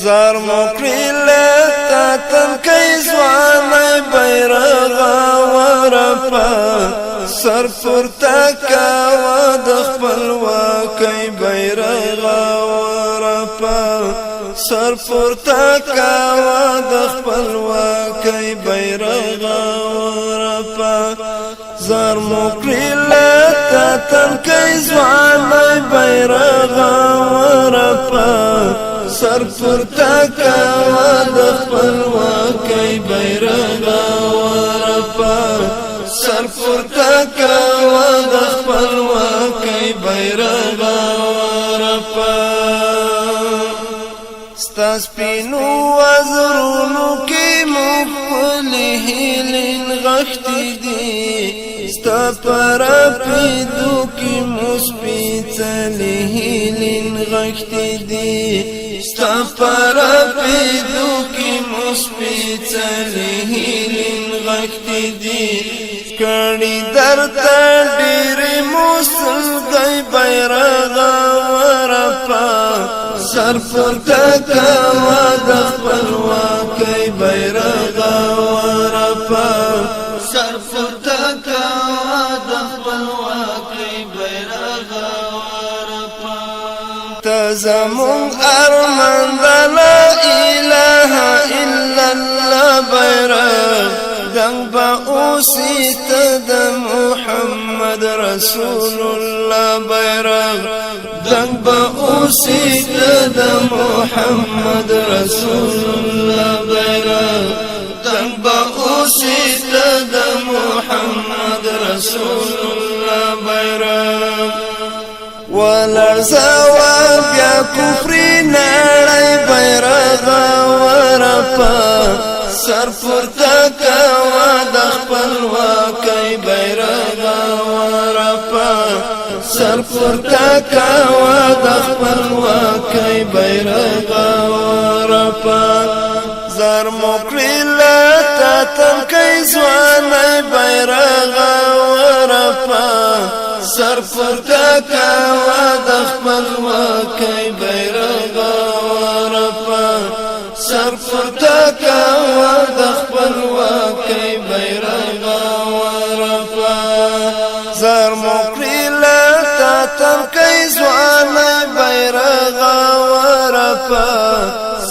زار مقرل تاتن کئی زوانی بیرغ ورپا سر پورتا کوا د خپلواکۍ بیرغ ورپا سر پورتا کوا د خپلواکۍ بیرغ ورپا زار مقرل تاتن کئی زوانی بیرغ ورپا سر پورتا کوا د خپلواکۍ بیرغ ورپا سر پورتا کوا د خپلواکۍ بیرغ ورپا ستا سپینو وزرونو کې موږ خپلې هیلې نغښتې دي ستا په راپیدو کې مو سپېڅلې هیلې نغښتې دي ستا په راپیدو کې مو سپېڅلې هیلې نغښتې دي کړي درته ډېرې مو سلګۍ بیرغ ورپا سر پورته کوا د خپلواکۍ بیرغ ورپا سر پورته کوا د خپلواکۍ بیرغ ورپا ته زموږ ارمان د لا اله الا الله بیرغ دنګ به اوسي ته د محمد رسول الله بیرغ دنګ به اوسي ته د محمد رسول الله بیرغ دنګ به اوسي ته د محمد رسول الله بیرغ ولرزوا بیا کفري نړۍ بیرغ ورپا سر پورته کوا د خپلواکۍ بیرغ ورپا سر پورته کوا د خپلواکۍ بیرغ ورپا زار مقرل تاتن کئی زوانی بیرغ ورپا سر پورته کوا د خپلواکۍ بیرغ ورپا سر پورته کوا د خپلواکۍ بیرغ ورپا زار مقرل تاتن کئی زوانی بیرغ ورپا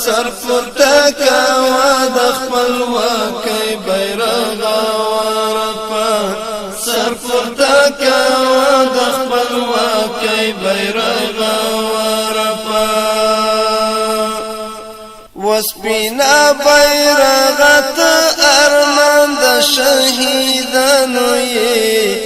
سر پورته کوا د خپلواکۍ بیرغ ورپا سر پورته کوا د خپلواکۍ بیرغ ورپا وسپینا بیرغ ته ارمان د شهیدانو یې